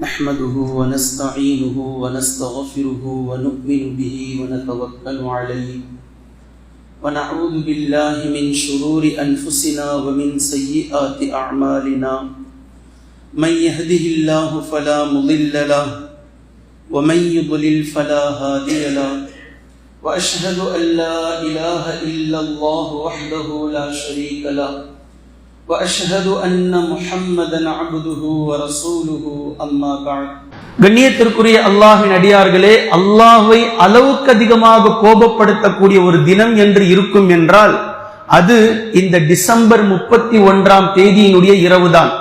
نحمده ونستعينه ونستغفره ونؤمن به ونتوكل عليه ونعوذ بالله من شرور أنفسنا ومن سيئات أعمالنا من يهده الله فلا مضل له ومن يضلل فلا هادي له وأشهد أن لا إله إلا الله وحده لا شريك له وأشهد أن محمدا عبده ورسوله أما بعد. கண்ணியத்திற்குரிய அல்லாஹ்வின் அடியார்களே, அல்லாஹ்வை அளவுக்கு அதிகமாக கோபப்படுத்தக்கூடிய ஒரு தினம் என்று இருக்கும் என்றால் அது இந்த டிசம்பர் 31ஆம் தேதியினுடைய இரவுதான்.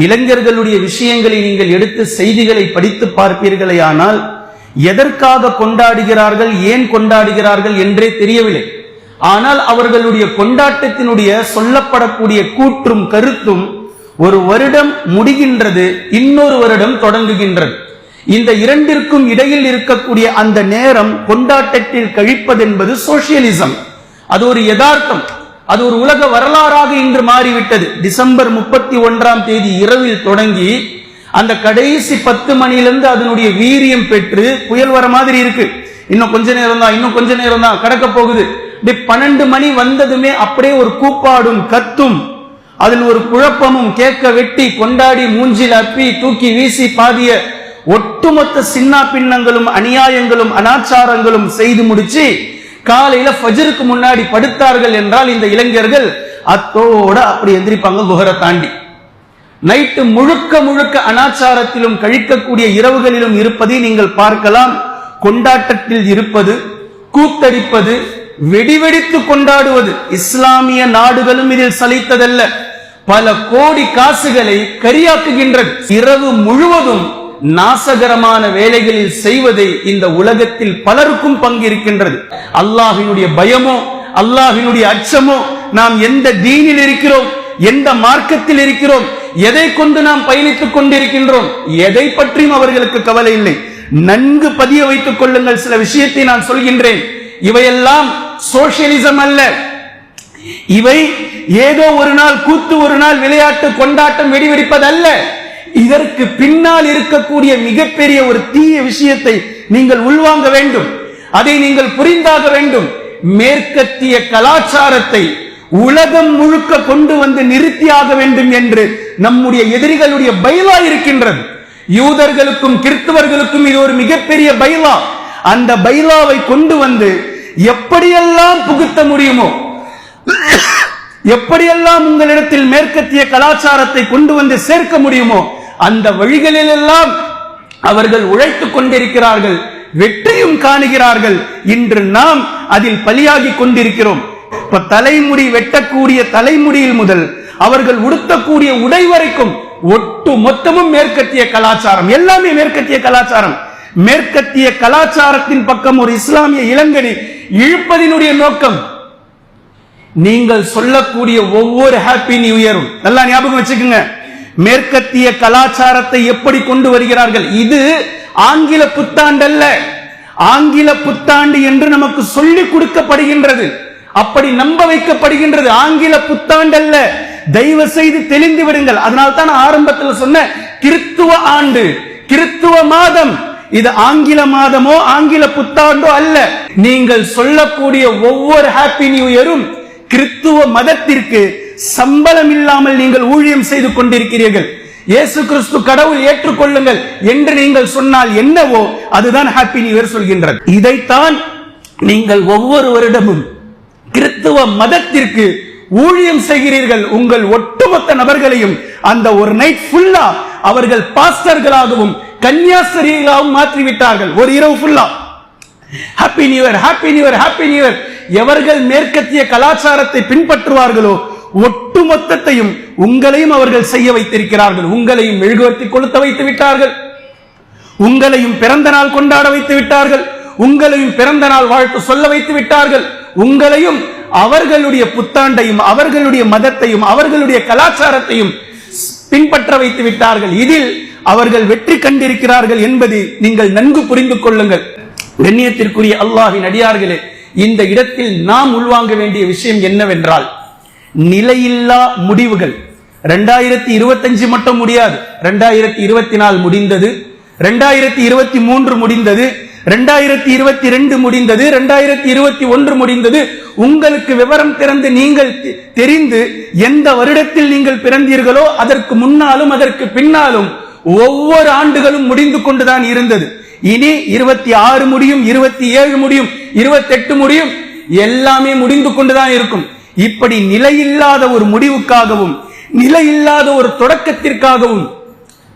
இளைஞர்களுடைய விஷயங்களை நீங்கள் எடுத்து செய்திகளை படித்து பார்ப்பீர்களேயானால் எதற்காக கொண்டாடுகிறார்கள், ஏன் கொண்டாடுகிறார்கள் என்றே தெரியவில்லை. ஆனால் அவர்களுடைய கொண்டாட்டத்தினுடைய சொல்லப்படக்கூடிய கூற்றும் கருத்தும் ஒரு வருடம் முடிகின்றது, இன்னொரு வருடம் தொடங்குகின்றது. இந்த இரண்டிற்கும் இடையில் இருக்கக்கூடிய அந்த நேரம் கொண்டாட்டத்தில் கழிப்பதென்பது சோசியலிசம். அது ஒரு யதார்த்தம், அது ஒரு உலக வரலாறாக இன்று மாறிவிட்டது. டிசம்பர் 31ஆம் தேதி இரவில் தொடங்கி அந்த கடைசி 10 மணியிலிருந்து அதனுடைய வீரியம் பெற்று புயல் வர மாதிரி இருக்கு. இன்னும் கொஞ்ச நேரம் தான், இன்னும் கொஞ்ச நேரம் தான், கடக்க போகுது. 12 மணி வந்ததுமே அப்படியே ஒரு கூப்பாடும் கத்தும், அதில் ஒரு குழப்பமும், கேட்க வெட்டி கொண்டாடி மூஞ்சில் அப்பி தூக்கி வீசி பாதிய ஒட்டுமொத்த சின்ன பின்னங்களும் அநியாயங்களும் அனாச்சாரங்களும் செய்து முடிச்சு காலையில ஃபஜ்ருக்கு முன்னாடி படுத்தார்கள் என்றால் இந்த இளைஞர்கள் அத்தோட அப்படி எந்திரிப்பாங்க. குஹரை தாண்டி நைட்டு முழுக்க முழுக்க அனாச்சாரத்திலும் கழிக்கக்கூடிய இரவுகளிலும் இருப்பதை நீங்கள் பார்க்கலாம். கொண்டாட்டத்தில் இருப்பது, கூத்தடிப்பது, வெடிவெடித்து கொண்டாடுவது. இஸ்லாமிய நாடுகளும் இதில் சலித்ததல்ல. பல கோடி காசுகளை கரியாக்குகின்றது. இரவு முழுவதும் நாசகரமான வேலைகளில் செய்வதை இந்த உலகத்தில் பலருக்கும் பங்கு இருக்கின்றது. அல்லாஹ்வினுடைய பயமோ, அல்லாஹ்வினுடைய அச்சமோ, நாம் எந்த தீனில் இருக்கிறோம், எந்த மார்க்கத்தில் இருக்கிறோம், எதை கொண்டு நாம் பயணித்துக் கொண்டிருக்கின்றோம், எதை பற்றியும் அவர்களுக்கு கவலை இல்லை. நன்கு பதிய வைத்துக் கொள்ளுங்கள். சில விஷயத்தை நான் சொல்கின்றேன். இவையெல்லாம் சோசியலிசம் அல்ல. இவை ஏதோ ஒரு நாள் கூத்து, ஒரு நாள் விளையாட்டு, கொண்டாட்டம், வெடிவெடிப்பதல்ல. இதற்கு பின்னால் இருக்கக்கூடிய மிகப்பெரிய ஒரு தீய விஷயத்தை நீங்கள் உள்வாங்க வேண்டும். அதை நீங்கள் புரிந்தாக வேண்டும். மேற்கத்திய கலாச்சாரத்தை உலகம் முழுக்க கொண்டு வந்து நிறுத்தியாக வேண்டும் என்று நம்முடைய எதிரிகளுடைய பைலா இருக்கின்றது. யூதர்களுக்கும் கிறிஸ்தவர்களுக்கும் இது ஒரு மிகப்பெரிய பைலா. அந்த பைலாவை கொண்டு வந்து எப்படியெல்லாம் புகுத்த முடியுமோ, எப்படியெல்லாம் உங்களிடத்தில் மேற்கத்திய கலாச்சாரத்தை கொண்டு வந்து சேர்க்க முடியுமோ அந்த வழிகளில் எல்லாம் அவர்கள் உழைத்துக் கொண்டிருக்கிறார்கள், வெற்றியும் காணுகிறார்கள். இன்று நாம் அதில் பலியாகி கொண்டிருக்கிறோம். இப்ப தலைமுடி வெட்டக்கூடிய தலைமுடியில் முதல் அவர்கள் உடுத்தக்கூடிய உடை வரைக்கும் ஒட்டு மொத்தமும் மேற்கத்திய கலாச்சாரம், எல்லாமே மேற்கத்திய கலாச்சாரம். மேற்கத்திய கலாச்சாரத்தின் பக்கம் ஒரு இஸ்லாமிய இளைஞனை இழுப்பதினுடைய நோக்கம், நீங்கள் சொல்லக்கூடிய ஒவ்வொரு ஹாப்பி நியூ இயரும் நல்லா ஞாபகம் வச்சுக்கோங்க. மேற்கத்திய கலாச்சாரத்தை எப்படி கொண்டு வருகிறார்கள். இது ஆங்கில புத்தாண்டு அல்ல. ஆங்கில புத்தாண்டு என்று நமக்கு சொல்லிக் கொடுக்கப்படுகின்றது, அப்படி நம்ப வைக்கப்படுகின்றது. ஆங்கில புத்தாண்டு அல்ல. தயவு செய்து தெளிந்து விடுங்கள். அதனால்தான் ஆரம்பத்தில் சொன்ன கிறிஸ்துவ ஆண்டு, கிறிஸ்துவ மாதம். இது ஆங்கில மாதமோ ஆங்கில புத்தாண்டோ அல்ல. நீங்கள் சொல்லக்கூடிய ஒவ்வொரு ஹாப்பி நியூ இயரும் கிறிஸ்துவ மதத்திற்கு சம்பளம் இல்லாமல் நீங்கள் ஊழியம் செய்து கொண்டிருக்கிறீர்கள். இயேசு கிறிஸ்து கடவுள் ஏற்றுக்கொள்ளுங்கள் என்று நீங்கள் சொன்னால் என்னவோ அதுதான் ஹாப்பி நியூ இயர் சொல்கின்றது. இதைத்தான் நீங்கள் ஒவ்வொரு வருடமும் கிறிஸ்துவ மதத்திற்கு ஊழியம் செய்கிறீர்கள். உங்கள் ஒட்டுமொத்த நபர்களையும் அந்த ஒரு நைட் ஃபுல்லா அவர்கள் பாஸ்டர்களாகவும் கன்னியாஸ்திரிகளாகவும் மாற்றிவிட்டார்கள். ஒரு இரவு ஃபுல்லா happy new year, happy new year, happy new year. எவர்கள் மேற்கத்திய கலாச்சாரத்தை பின்பற்றுவார்களோ ஒட்டுமொத்தத்தையும் உங்களையும் அவர்கள் செய்ய வைத்திருக்கிறார்கள். உங்களையும் மெழுகுவர்த்தி கொளுத்த வைத்து விட்டார்கள், உங்களையும் பிறந்த நாள் கொண்டாட வைத்து விட்டார்கள், உங்களையும் பிறந்த நாள் வாழ்த்து சொல்ல வைத்து விட்டார்கள், உங்களையும் அவர்களுடைய புத்தாண்டையும் அவர்களுடைய மதத்தையும் அவர்களுடைய கலாச்சாரத்தையும் பின்பற்ற வைத்து விட்டார்கள். இதில் அவர்கள் வெற்றி கண்டிருக்கிறார்கள் என்பதை நீங்கள் நன்கு புரிந்து கொள்ளுங்கள். கண்ணியத்திற்குரிய அல்லாஹ்வின் அடியார்களே, இந்த இடத்தில் நாம் உள்வாங்க வேண்டிய விஷயம் என்னவென்றால், நிலையில்லா முடிவுகள், 2025 மட்டும் முடியாது, 2024 முடிந்தது, 2023 முடிந்தது, 2022 முடிந்தது, 2021 முடிந்தது. உங்களுக்கு விவரம் திறந்து நீங்கள் தெரிந்து எந்த வருடத்தில் நீங்கள் பிறந்தீர்களோ அதற்கு முன்னாலும் அதற்கு பின்னாலும் ஒவ்வொரு ஆண்டுகளும் முடிந்து கொண்டுதான் இருந்தது. இனி 26 முடியும், 27 முடியும், 28 முடியும், எல்லாமே முடிந்து கொண்டுதான் இருக்கும். இப்படி நிலையில்லாத ஒரு முடிவுக்காகவும் நிலையில்லாத ஒரு தொடக்கத்திற்காகவும்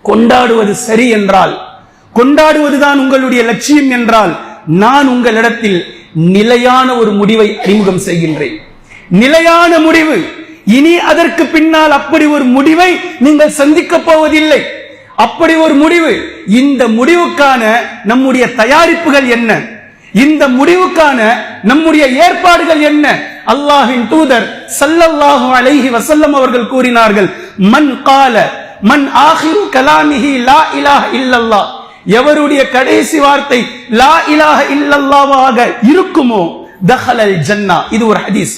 கொண்டாடுவது சரி என்றால், கொண்டாடுவதுதான் உங்களுடைய லட்சியம் என்றால், நான் உங்களிடத்தில் நிலையான ஒரு முடிவை அறிமுகம் செய்கின்றேன். நிலையான முடிவு. இனி அதற்கு பின்னால் அப்படி ஒரு முடிவை நீங்கள் சந்திக்க போவதில்லை. அப்படி ஒரு முடிவு. இந்த முடிவுக்கான நம்முடைய தயாரிப்புகள் என்ன? இந்த முடிவுக்கான நம்முடைய ஏற்பாடுகள் என்ன? அல்லாஹ்வின் தூதர் ஸல்லல்லாஹு அலைஹி வஸல்லம் அவர்கள் கூறினார்கள், மன் ஆகிரு கலாமிஹி லா இலாஹ இல்லல்லாஹ், எவருடைய கடைசி வார்த்தை லா இலாஹ இல்லல்லாஹ்வாக இருக்குமோ தஹலல் ஜன்னah. இது ஒரு ஹதீஸ்.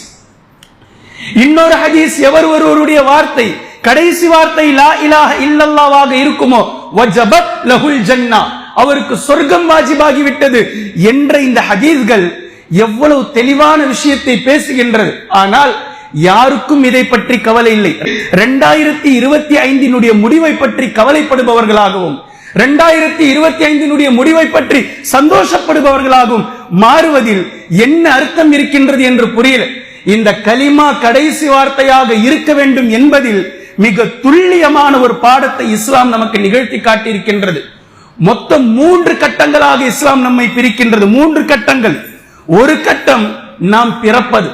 இன்னொரு ஹதீஸ், ஒருவருடைய வார்த்தை கடைசி வார்த்தை லா இலாஹ இல்லல்லாஹ்வாக இருக்குமோ வஜபத் லஹுல் ஜன்னah, அவருக்கு சொர்க்கம் வாஜிபாகி விட்டது என்ற இந்த ஹதீஸ்கள் எவ்வளவு தெளிவான விஷயத்தை பேசுகின்றது. ஆனால் யாருக்கும் இதை பற்றி கவலை இல்லை. 2025 முடிவை பற்றி கவலைப்படுபவர்களாகவும் 2025 முடிவை பற்றி சந்தோஷப்படுபவர்களாகவும் மாறுவதில் என்ன அர்த்தம் இருக்கின்றது என்று புரியல. இந்த கலிமா கடைசி வார்த்தையாக இருக்க வேண்டும் என்பதில் மிக துல்லியமான ஒரு பாடத்தை இஸ்லாம் நமக்கு நிகழ்த்தி காட்டியிருக்கின்றது. மொத்தம் 3 கட்டங்களாக இஸ்லாம் நம்மை பிரிக்கின்றது. 3 கட்டங்கள். ஒரு கட்டம் நாம் பிறப்பது.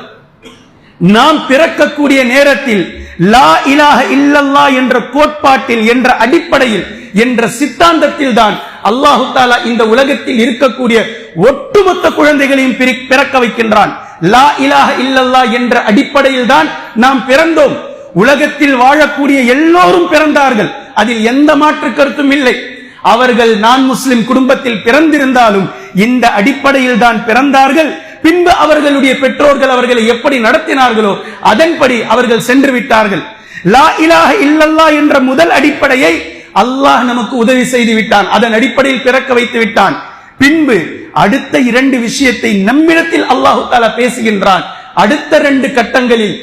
நாம் பிறக்கக்கூடிய நேரத்தில் லா இலாஹ இல்லல்லாஹ் என்ற கோட்பாட்டில், என்ற அடிப்படையில், என்ற சித்தாந்தத்தில் தான் அல்லாஹு தஆலா இந்த உலகத்தில் இருக்கக்கூடிய ஒட்டுமொத்த குழந்தைகளையும் பிறக்க வைக்கின்றான். லா இலாஹ இல்லல்லாஹ் என்ற அடிப்படையில் தான் நாம் பிறந்தோம். உலகத்தில் வாழக்கூடிய எல்லோரும் பிறந்தார்கள். அதில் எந்த மாற்று கருத்தும் இல்லை. அவர்கள் நான் முஸ்லிம் குடும்பத்தில் பிறந்திருந்தாலும் இந்த அடிப்படையில் தான் பிறந்தார்கள். பின்பு அவர்களுடைய பெற்றோர்கள் அவர்களை எப்படி நடத்தினார்களோ அதன்படி அவர்கள் சென்று விட்டார்கள். லா இலாஹ இல்லல்லாஹ் என்ற முதல் அடிப்படையை அல்லாஹ் நமக்கு உதவி செய்து விட்டான். அதன் அடிப்படையில் பிறக்க வைத்து விட்டான். பின்பு அடுத்த 2 விஷயத்தை நம்மிடத்தில் அல்லாஹு தஆலா பேசுகின்றான். அடுத்த 2 கட்டங்களில்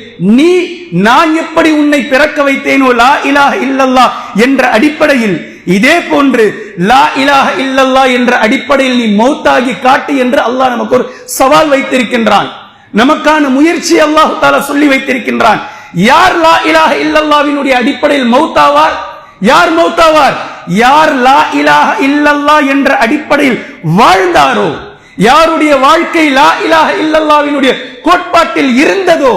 நான் எப்படி உன்னை பிறக்க வைத்தேனோ லா இலாஹ இல்லல்லாஹ் என்ற அடிப்படையில், இதே போன்று லா இலாஹ இல்லல்லாஹ் என்ற அடிப்படையில் நீ மௌத்தாகி காட்டு என்று அல்லாஹ் நமக்கு ஒரு சவால் வைத்திருக்கின்றான். நமக்கான முயற்சி அல்லாஹ் தஆலா சொல்லி வைத்திருக்கின்றான். யார் லா இலாஹ இல்லல்லாஹ்வினுடைய அடிப்படையில் மௌத்தாவார்? யார் மௌத்தாவார்? யார் லா இலாஹ இல்லல்லாஹ் என்ற அடிப்படையில் வாழ்ந்தாரோ, யாருடைய வாழ்க்கை லா இலாஹ இல்லல்லாஹ்வினுடைய கோட்பாட்டில் இருந்ததோ,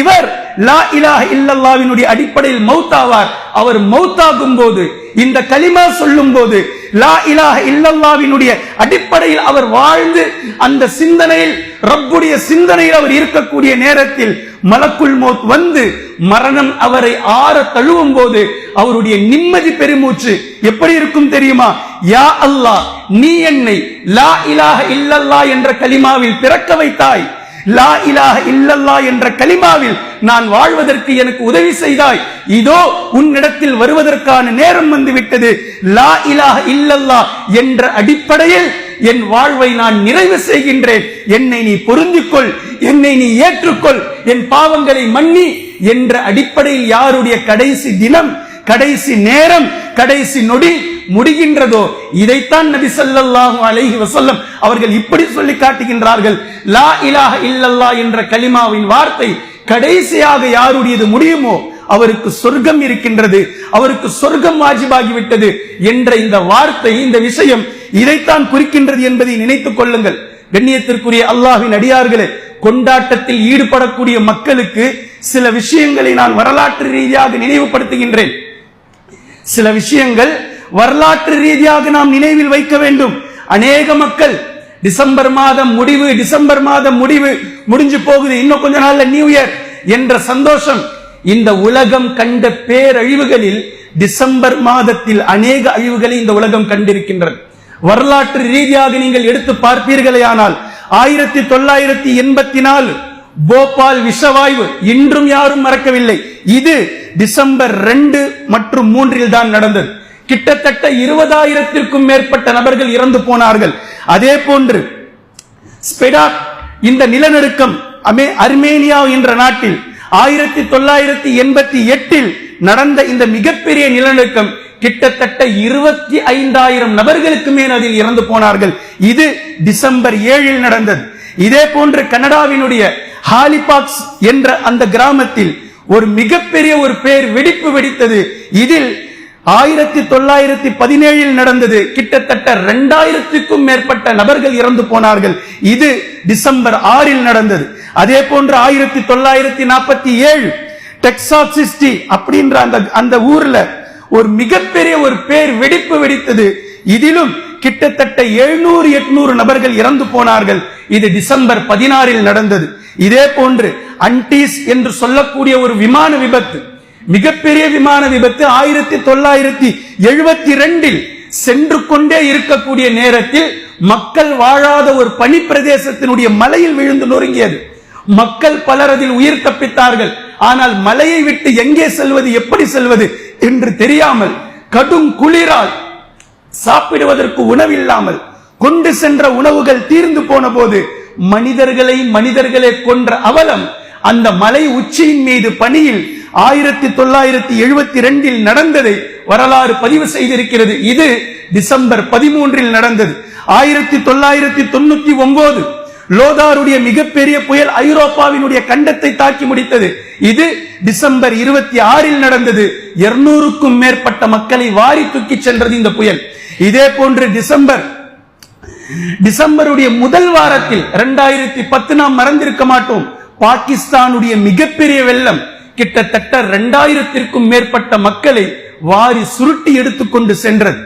இவர் லா இலாஹ இல்லல்லாஹ்வினுடைய அடிப்படையில் மௌத்தாவார். அவர் மௌத்தாகும் போது, இந்த கலிமா சொல்லும் போது, லா இலாஹ இல்லல்லாஹ்வினுடைய அடிப்படையில் அவர் வாழ்ந்து அந்த சிந்தனையில், ரப்புடைய சிந்தனையில் அவர் இருக்கக்கூடிய நேரத்தில் மலக்குல் மௌத் வந்து மரணம் அவரை ஆற தழுவும் போது அவருடைய நிம்மதி பெருமூச்சு எப்படி இருக்கும் தெரியுமா? யா அல்லாஹ், நீ என்னை லா இலாஹ இல்லல்லாஹ் என்ற கலிமாவில் பிறக்க வைத்தாய். லா இலாஹ இல்லல்லாஹ் என்ற கலிமாவில் நான் வாழ்வதற்கு எனக்கு உதவி செய்தாய். இதோ உன்னிடத்தில் வருவதற்கான நேரம் வந்துவிட்டது. லா இலாஹ இல்லல்லாஹ் என்ற அடிப்படையில் என் வாழ்வை நான் நிறைவு செய்கின்றேன். என்னை நீ பொருந்திக்கொள், என்னை நீ ஏற்றுக்கொள், என் பாவங்களை மன்னி என்ற அடிப்படையில் யாருடைய கடைசி தினம், கடைசி நேரம், கடைசி நொடி முடிகின்றதோ, இதைத்தான் நபி ஸல்லல்லாஹு அலைஹி வஸல்லம் அவர்கள் இப்படி சொல்லி காட்டுகின்றார்கள். லா இலாஹ இல்லல்லாஹ் என்ற கலிமாவின் வார்த்தை கடைசியாக யாருடையது முடியுமோ அவருக்கு சொர்க்கம் இருக்கின்றது, அவருக்கு சொர்க்கம் வாஜிபாகிவிட்டது என்ற இந்த வார்த்தை, இந்த விஷயம் இதைத்தான் குறிக்கின்றது என்பதை நினைத்துக் கொள்ளுங்கள். கண்ணியத்திற்குரிய அல்லாஹ்வின் அடியார்களே, கொண்டாட்டத்தில் ஈடுபடக்கூடிய மக்களுக்கு சில விஷயங்களை நான் வரலாற்று ரீதியாக நினைவுபடுத்துகின்றேன். சில விஷயங்கள் வரலாற்று ரீதியாக நாம் நினைவில் வைக்க வேண்டும். அநேக மக்கள் டிசம்பர் மாதம் முடிவு முடிஞ்சு போகுது, இன்னும் கொஞ்ச நாள்ல நியூ இயர் என்ற சந்தோஷம். இந்த உலகம் கண்ட பேரழிவுகளில் டிசம்பர் மாதத்தில் அநேக அழிவுகளை இந்த உலகம் கண்டிருக்கின்றது. வரலாற்று ரீதியாக நீங்கள் எடுத்து பார்ப்பீர்களே ஆனால் 1984 போபால் விஷவாயு இன்றும் யாரும் மறக்கவில்லை. இது டிசம்பர் 2 மற்றும் 3 தான் நடந்தது. கிட்டத்தட்ட 20,000-க்கும் மேற்பட்ட நபர்கள் இறந்து போனார்கள். அதே போன்று ஸ்பெடாக் இந்த நிலநடுக்கம் அர்மேனியா என்ற நாட்டில் 1988 நடந்த இந்த மிகப்பெரிய நிலநடுக்கம் கிட்டத்தட்ட 25,000 நபர்களுக்கு மேல் அதில் இறந்து போனார்கள். இது டிசம்பர் 7 நடந்தது. இதே போன்று கனடாவினுடைய ஹாலிபாக்ஸ் என்ற அந்த கிராமத்தில் ஒரு மிகப்பெரிய ஒரு பேர் வெடிப்பு வெடித்தது. இதில் 1917 நடந்தது. கிட்டத்தட்ட 2000-க்கும் மேற்பட்ட நபர்கள் இறந்து போனார்கள். இது டிசம்பர் 6 நடந்தது. அதே போன்று 1947 டெக்சாஸ் சிட்டி அப்படின்ற அந்த ஊர்ல ஒரு மிகப்பெரிய ஒரு பேர் வெடிப்பு வெடித்தது. இதிலும் கிட்டத்தட்ட 700-800 நபர்கள் இறந்து போனார்கள். இது டிசம்பர் 16 நடந்தது. இதே போன்று அன்டீஸ் என்று சொல்லக்கூடிய ஒரு விமான விபத்து, மிகப்பெரிய விமான விபத்து 1972 சென்று கொண்டே இருக்கக்கூடிய நேரத்தில் மக்கள் வாழாத ஒரு பனி பிரதேசத்தினுடைய மலையில் விழுந்து நொறுங்கியது. மக்கள் பலர் அதில் உயிர் தப்பித்தார்கள். ஆனால் மலையை விட்டு எங்கே செல்வது, எப்படி செல்வது என்று தெரியாமல் கடும் குளிரால் சாப்பிடுவதற்கு உணவில்லாமல் கொண்டு சென்ற உணவுகள் தீர்ந்து போன போது மனிதர்களை கொன்ற அவலம் அந்த மலை உச்சியின் மீது பனியில் 1972 நடந்ததை வரலாறு பதிவு செய்திருக்கிறது. இது டிசம்பர் 13 நடந்தது. 1999 லோதாருடைய மிகப்பெரிய புயல் ஐரோப்பாவினுடைய கண்டத்தை தாக்கி முடித்தது. இது டிசம்பர் 26 நடந்தது. 200-க்கும் மேற்பட்ட மக்களை வாரி தூக்கி சென்றது இந்த புயல். இதே போன்று டிசம்பருடைய முதல் வாரத்தில் 2010 நாம் மறந்திருக்க மாட்டோம், பாகிஸ்தானுடைய மிகப்பெரிய வெள்ளம் கிட்டத்தட்ட 2000-க்கும் மேற்பட்ட மக்களை வாரி சுருட்டி எடுத்துக்கொண்டு சென்றது.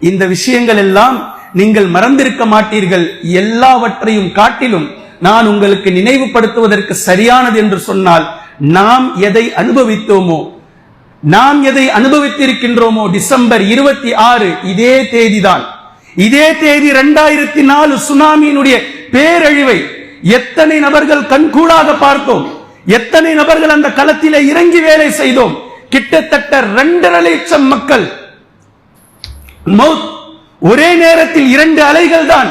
இந்த விஷயங்கள் எல்லாம் நீங்கள் மறந்திருக்க மாட்டீர்கள். எல்லாவற்றையும் காட்டிலும் நான் உங்களுக்கு நினைவுபடுத்துவதற்கு சரியானது என்று சொன்னால், நாம் எதை அனுபவித்தோமோ, நாம் எதை அனுபவித்திருக்கின்றோமோ, டிசம்பர் 26 இதே தேதிதான். இதே தேதி 2004 சுனாமியினுடைய பேரழிவை எத்தனை நபர்கள் கண்கூடாக பார்த்தோம், எத்தனை நபர்கள் அந்த களத்திலே இறங்கி வேலை செய்தோம். கிட்டத்தட்ட 2.5 லட்சம் மக்கள் மௌத். ஒரே நேரத்தில் 2 அலைகள் தான்.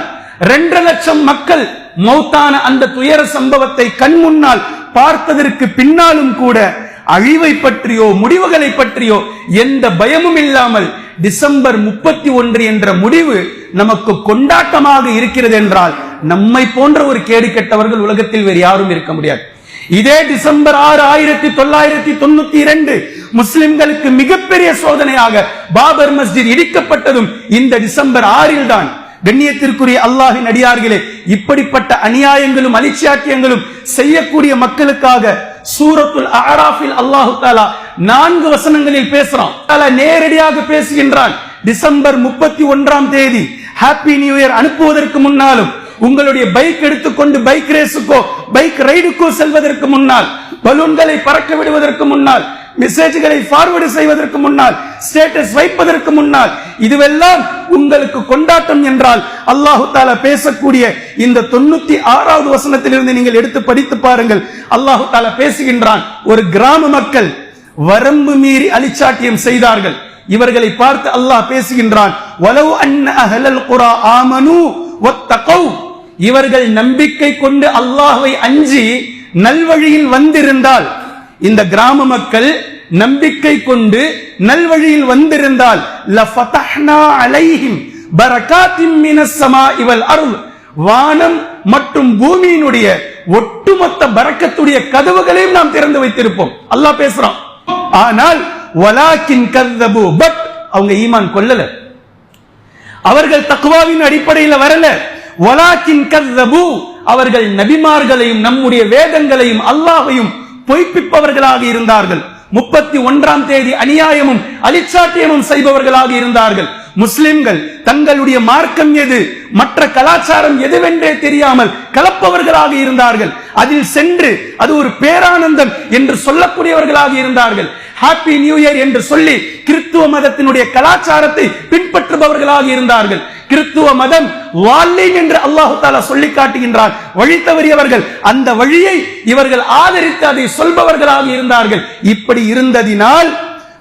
2.5 லட்சம் மக்கள் மௌத்தான அந்த துயர சம்பவத்தை கண் முன்னால் பார்த்ததற்கு பின்னாலும் கூட அழிவை பற்றியோ முடிவுகளை பற்றியோ எந்த பயமும் இல்லாமல் டிசம்பர் 31 என்ற முடிவு நமக்கு கொண்டாட்டமாக இருக்கிறது என்றால், நம்மை போன்ற ஒரு கேடு கெட்டவர்கள் உலகத்தில் வேறு யாரும் இருக்க முடியாது. இதே டிசம்பர் 6 1992 முஸ்லிம்களுக்கு மிகப்பெரிய சோதனையாக பாபர் மஸ்ஜித் இடிக்கப்பட்டதும் இந்த டிசம்பர் 6 தான். கண்ணியத்திற்குரிய அல்லாஹ்வின் அடியார்களே, இப்படிப்பட்ட அநியாயங்களும் அலிச்சாட்டியங்களும் செய்யக்கூடிய மக்களுக்காக சூரத்துல் அஅராஃபில் அல்லாஹ் தஆலா 4 வசனங்களில் பேசுறான். நேரடியாக பேசுகின்றான். டிசம்பர் 31 தேதி ஹாப்பி நியூ இயர் அனுப்புவதற்கு முன்னாலும், உங்களுடைய பைக் எடுத்துக்கொண்டு பைக் ரேஸுக்கோ பைக் ரைடுக்கோ செல்வதற்கு முன்னால், பலூன்களை பறக்க விடுவதற்கு முன்னால், மெசேஜ்களை ஃபார்வர்டு செய்வதற்கு முன்னால், ஸ்டேட்டஸ் வைப்பதற்கு முன்னால், இதுவெல்லாம் உங்களுக்கு கொண்டாட்டம் என்றால் அல்லாஹ் தஆலா பேசக்கூடிய இந்த 96வது வசனத்திலிருந்து நீங்கள் எடுத்து படித்து பாருங்கள். அல்லாஹ் தஆலா பேசுகின்றான். ஒரு கிராம மக்கள் வரம்பு மீறி அலிச்சாட்டியம் செய்தார்கள். இவர்களை பார்த்து அல்லாஹ் பேசுகின்றான். வலவ் அன்ன அஹ்லல் குரா ஆமனூ வத்தகவ், இவர்கள் நம்பிக்கை கொண்டு அல்லாஹ்வை அஞ்சி நல்வழியில் வந்திருந்தால், இந்த கிராம மக்கள் நம்பிக்கை கொண்டு நல்வழியில் வந்திருந்தால், லஃபதஹ்னா அலைஹிம் பரகாத்தின் மினஸ் ஸமாஇ வல் அர்த், வானம் மற்றும் பூமியினுடைய ஒட்டுமொத்த பரக்கத்துடைய கதவுகளையும் நாம் திறந்து வைத்திருப்போம். அல்லாஹ் பேசுறான். ஆனால் வலாக்கின் கذبوا, பட் அவங்க ஈமான் கொள்ளல, அவர்கள் தக்வாவின் அடிப்படையில் வரல. வலாக்கின் கذبوا, அவர்கள் நபிமார்களையும் நம்முடைய வேதங்களையும் அல்லாஹ்வையும் பொய்ப்பிப்பவர்களாக இருந்தார்கள். 31 தேதி அநியாயமும் அலிச்சாட்டியமும் செய்பவர்களாக இருந்தார்கள். முஸ்லிம்கள் தங்களுடைய மார்க்கம் எது, மற்ற கலாச்சாரம் எதுவென்றே தெரியாமல் கலப்பவர்களாக இருந்தார்கள். அதில் சென்று அது ஒரு பேரானந்தம் என்று சொல்லக்கூடியவர்களாக இருந்தார்கள். ஹாப்பி நியூ இயர் என்று சொல்லி கிறிஸ்துவ மதத்தினுடைய கலாச்சாரத்தை பின்பற்றுபவர்களாக இருந்தார்கள். கிறிஸ்துவ மதம் வால்லின் என்று அல்லாஹு தஆலா சொல்லி காட்டுகின்றார். வழி தவறியவர்கள், அந்த வழியை இவர்கள் ஆதரித்து அதை சொல்பவர்களாக இருந்தார்கள். இப்படி இருந்ததினால்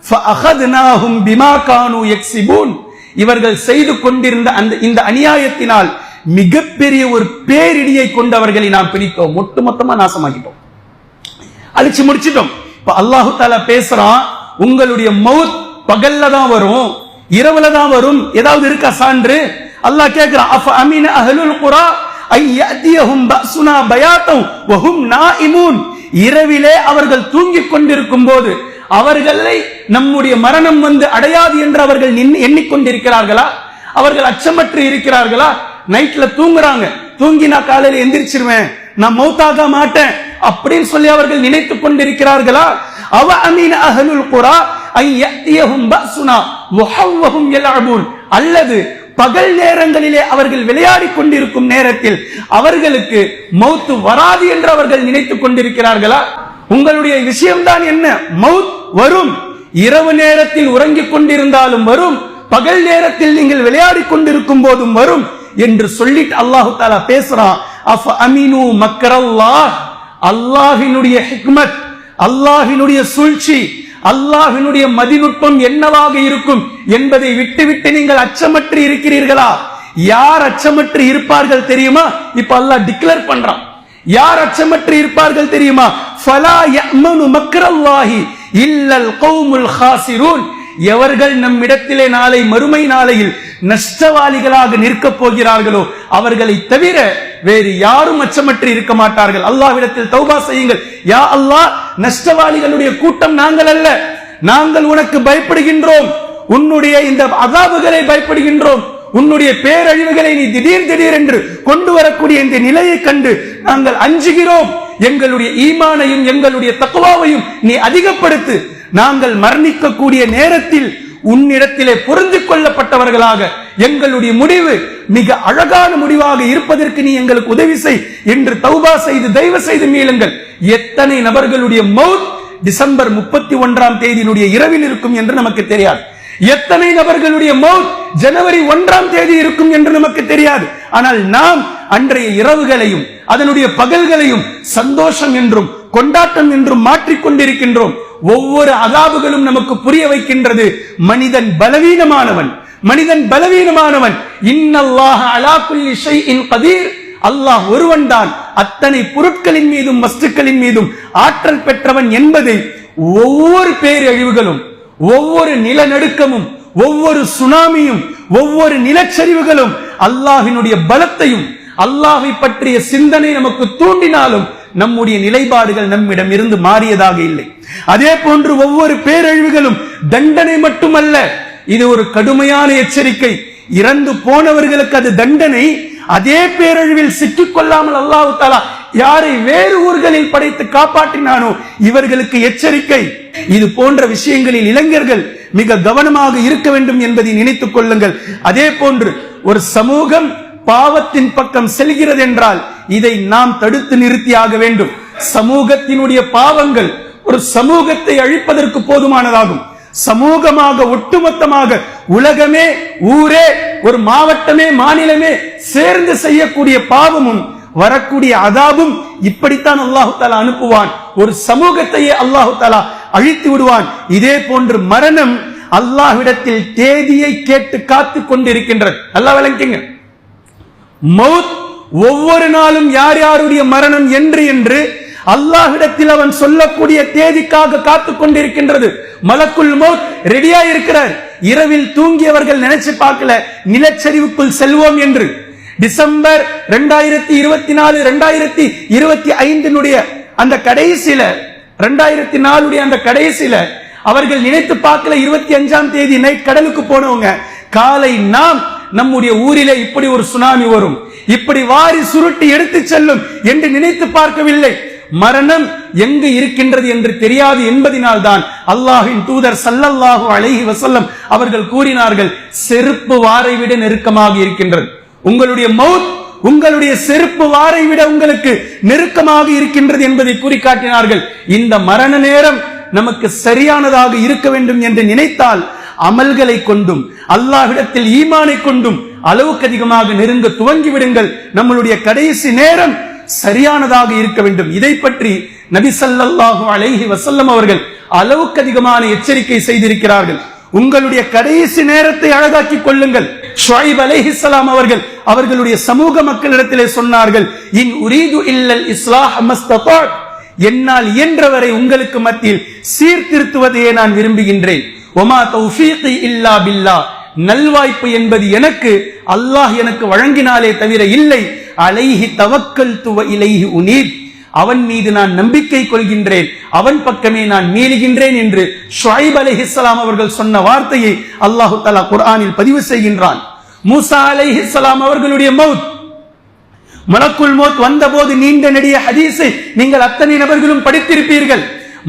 ஃபஅഖத்னாஹும் பிமா கானூ யக்ஸிபூன், இவர்கள் செய்து கொண்டிருந்த இந்த அநியாயத்தினால் மிகப்பெரிய ஒரு பேரிடியை கொண்டவர்களை நாம் பிடித்தோம், ஒட்டுமொத்தமா நாசமாக்கிட்டோம், அழிச்சு முடிச்சிட்டோம். இப்ப அல்லாஹு தஆலா பேசுறான், உங்களுடைய மவுத் பகல்ல தான் வரும், இரவுல தான் வரும். ஏதாவது இருக்கா சான்று? அல்லாஹ் கேக்குறான், அஃப அமின அஹ்லுல் குரா ஐ யஅதியஹும் பஸ்னா பயாத்தன் வஹும் நாயிமூன், இரவிலே அவர்கள் தூங்கிக் கொண்டிருக்கும் போது அவர்களை நம்முடைய மரணம் வந்து அடையாது என்று அவர்கள் எண்ணிக்கொண்டிருக்கிறார்களா? அவர்கள் அச்சமற்று இருக்கிறார்களா? நைட்ல தூங்குறாங்க, தூங்கினா காலையில எந்திரிச்சிருவேன், நான் மௌத்தாக மாட்டேன் அப்படின்னு சொல்லி அவர்கள் நினைத்துக் கொண்டிருக்கிறார்களா? அவ அமீன அஹ்லுல் குரா ஐ யஅதியஹும் பஸ்னா வஹும் யலஅபூன், அல்லது பகல் நேரங்களிலே அவர்கள் விளையாடி கொண்டிருக்கும் நேரத்தில் அவர்களுக்கு மௌத் வராது என்று அவர்கள் நினைத்துக் கொண்டிருக்கிறார்களா? உங்களுடைய விஷயம்தான் என்ன? மௌத் வரும், இரவு நேரத்தில் உறங்கிக் கொண்டிருந்தாலும் வரும், பகல் நேரத்தில் நீங்கள் விளையாடி கொண்டிருக்கும் போதும் வரும் என்று சொல்லிட்டு அல்லாஹு தஆலா பேசுறான். அஃப அமினு மக்கரல்லாஹ், அல்லாஹ்வினுடைய ஹிக்மத், அல்லாஹ்வினுடைய சூழ்ச்சி, அல்லாஹ்வினுடைய மதிநுட்பம் என்னவாக இருக்கும் என்பதை விட்டுவிட்டு நீங்கள் அச்சமற்று இருக்கிறீர்களா? யார் அச்சமற்று இருப்பார்கள் தெரியுமா? இப்ப அல்லாஹ் டிக்ளேர் பண்றான், யார் அச்சமற்று இருப்பார்கள் தெரியுமா? ஃபலா யஅமனு மக்ரல்லாஹி இல்லல் கௌமுல் காசிரூன், எவர்கள் நம்மிடத்திலே நாளை மறுமை நாளையில் நஷ்டவாளிகளாக நிற்க போகிறார்களோ அவர்களை தவிர வேறு யாரும் அச்சமற்று இருக்க மாட்டார்கள். அல்லாஹ்விடத்தில் தௌபா செய்யுங்கள். யா அல்லாஹ், நஷ்டவாளிகளுடைய கூட்டம் நாங்கள் அல்ல, நாங்கள் உனக்கு பயப்படுகின்றோம், உன்னுடைய இந்த அஸாபுகளை பயப்படுகின்றோம், உன்னுடைய பேரழிவுகளை நீ திடீர் என்று கொண்டு வரக்கூடிய இந்த நிலையை கண்டு நாங்கள் அஞ்சுகிறோம், எங்களுடைய ஈமானையும் எங்களுடைய தக்வாவையும் நீ அதிகப்படுத்து, நாங்கள் மரணிக்கக்கூடிய நேரத்தில் உன்னிடத்திலே பொருந்திக் கொள்ளப்பட்டவர்களாக எங்களுடைய முடிவு மிக அழகான முடிவாக இருப்பதற்கு நீ எங்களுக்கு உதவி செய் என்று தௌபா செய்து தயவு செய்து மீளுங்கள். எத்தனை நபர்களுடைய மௌத் டிசம்பர் 31ஆம் தேதியினுடைய இரவில் இருக்கும் என்று நமக்கு தெரியாது. எத்தனை நபர்களுடைய மௌத் ஜனவரி 1ஆம் தேதி இருக்கும் என்று நமக்கு தெரியாது. ஆனால் நாம் அன்றைய இரவுகளையும் அதனுடைய பகல்களையும் சந்தோஷம் என்றும் கொண்டாட்டம் என்றும் மாற்றிக்கொண்டிருக்கின்றோம். ஒவ்வொரு அஸாபுகளும் நமக்கு புரிய வைக்கின்றது, மனிதன் பலவீனமானவன், மனிதன் பலவீனமானவன். இன்னல்லாஹ அலா குல்லி ஷைஇன் கதீர், அல்லாஹ் ஒருவன் தான் அத்தனை பொருட்களின் மீதும் வஸ்துக்களின் மீதும் ஆற்றல் பெற்றவன் என்பதை ஒவ்வொரு பேரழிவுகளும், ஒவ்வொரு நிலநடுக்கமும், ஒவ்வொரு சுனாமியும், ஒவ்வொரு நிலச்சரிவுகளும் அல்லாஹ்வினுடைய பலத்தையும் அல்லாஹ்வை பற்றிய சிந்தனை நமக்கு தூண்டினாலும் நம்முடைய நிலைப்பாடுகள் நம்மிடம் இருந்து மாறியதாக இல்லை. அதே போன்று ஒவ்வொரு பேரழிவுகளும் தண்டனை மட்டுமல்ல, இது ஒரு கடுமையான எச்சரிக்கை. இறந்து போனவர்களுக்கு அது தண்டனை, அதே பேரழிவில் சிக்கிக் கொள்ளாமல் அல்லாஹ் தஆலா யாரை வேறு ஊர்களில் படைத்து காப்பாற்றினானோ இவர்களுக்கு எச்சரிக்கை. இது போன்ற விஷயங்களில் இளைஞர்கள் மிக கவனமாக இருக்க வேண்டும் என்பதை நினைத்துக் கொள்ளுங்கள். அதே போன்று ஒரு சமூகம் பாவத்தின் பக்கம் செல்கிறது என்றால் இதை நாம் தடுத்து நிறுத்தியாக வேண்டும். சமூகத்தினுடைய பாவங்கள் ஒரு சமூகத்தை அழிப்பதற்கு போதுமானதாகும். சமூகமாக ஒட்டுமொத்தமாக உலகமே, ஊரே, ஒரு மாவட்டமே, மாநிலமே சேர்ந்து செய்யக்கூடிய பாவமும் வரக்கூடிய அதாபும் இப்படித்தான் அல்லாஹு தஆலா அனுப்புவான். ஒரு சமூகத்தையே அல்லாஹு தஆலா அழித்து விடுவான். இதே போன்று மரணம் அல்லாஹ்விடத்தில் தேதியை கேட்டு காத்து கொண்டிருக்கின்றது. அல்லாஹ் விளங்குங்க, மௌத் ஒவ்வொரு நாளும் யார் யாருடைய மரணம் என்று அல்லாஹ்விடத்தில் அவன் சொல்லக்கூடிய தேதிக்காக காத்துக் கொண்டிருக்கின்றது. மலக்குல் மௌத் ரெடியா இருக்கிறார். இரவில் தூங்கியவர்கள் நினைச்சு பார்க்கல நிலச்சரிவுக்குள் செல்வோம் என்று. டிசம்பர் 2024 2025 அந்த கடைசியில 2004 அந்த கடைசியில அவர்கள் நினைத்து பார்க்கல 25ஆம் தேதி நைட் கடலுக்கு போனவங்க காலை நாம் நம்முடைய ஊரிலே இப்படி ஒரு சுனாமி வரும், இப்படி வாரி சுருட்டி எடுத்து செல்லும் என்று நினைத்து பார்க்கவில்லை. மரணம் எங்கு இருக்கின்றது என்று தெரியாது என்பதனால் தான் அல்லாஹ்வின் தூதர் ஸல்லல்லாஹு அலைஹி வஸல்லம் அவர்கள் கூறினார்கள், செருப்பு வாரை விட நெருக்கமாக இருக்கின்றது. உங்களுடைய மௌத் உங்களுடைய செருப்பு வாரை விட உங்களுக்கு நெருக்கமாக இருக்கின்றது என்பதை கூறி காட்டினார்கள். இந்த மரண நேரம் நமக்கு சரியானதாக இருக்க வேண்டும் என்று நினைத்தால் அமல்களை கொண்டும் அல்லாஹ்விடத்தில் ஈமானை கொண்டும் அளவுக்கு அதிகமாக நெருங்க துவங்கி விடுங்கள். நம்மளுடைய கடைசி நேரம் சரியானதாக இருக்க வேண்டும். இதை பற்றி நபி ஸல்லல்லாஹு அலைஹி வஸல்லம் அவர்கள் அளவுக்கு அதிகமான எச்சரிக்கை செய்திருக்கிறார்கள். உங்களுடைய கடைசி நேரத்தை அழகாக்கிக் கொள்ளுங்கள். ஷுஐப் அலைஹிஸ்ஸலாம் அவர்கள் அவர்களுடைய சமூக மக்களிடத்திலே சொன்னார்கள், இன் உரீது இல்லல் இஸ்லாஹ் மஸ்ததாத், என்னால் இயன்றவரை உங்களுக்கு மத்தியில் சீர்திருத்துவதையே நான் விரும்புகின்றேன். வமா தௌஃபீகி இல்லா பில்லாஹ், நல்வாய்ப்பு என்பது எனக்கு அல்லாஹ் எனக்கு வழங்கினாலே தவிர இல்லை. அலைஹி தவக்கல்து வ இலைஹி உனீப், அவன் மீது நான் நம்பிக்கை கொள்கின்றேன், அவன் பக்கமே நான் மீளுகின்றேன் என்று ஷுஐப் அலைஹிஸ்ஸலாம் அவர்கள் சொன்ன வார்த்தையை அல்லாஹ் தஆலா குர்ஆனில் பதிவு செய்கின்றான். மூசா அலைஹிஸ்ஸலாம் அவர்களுடைய மௌத், மலக்குல் மௌத் வந்தபோது நீண்ட நெடிய ஹதீஸை நீங்கள் அத்தனை நபர்களும் படித்திருப்பீர்கள்.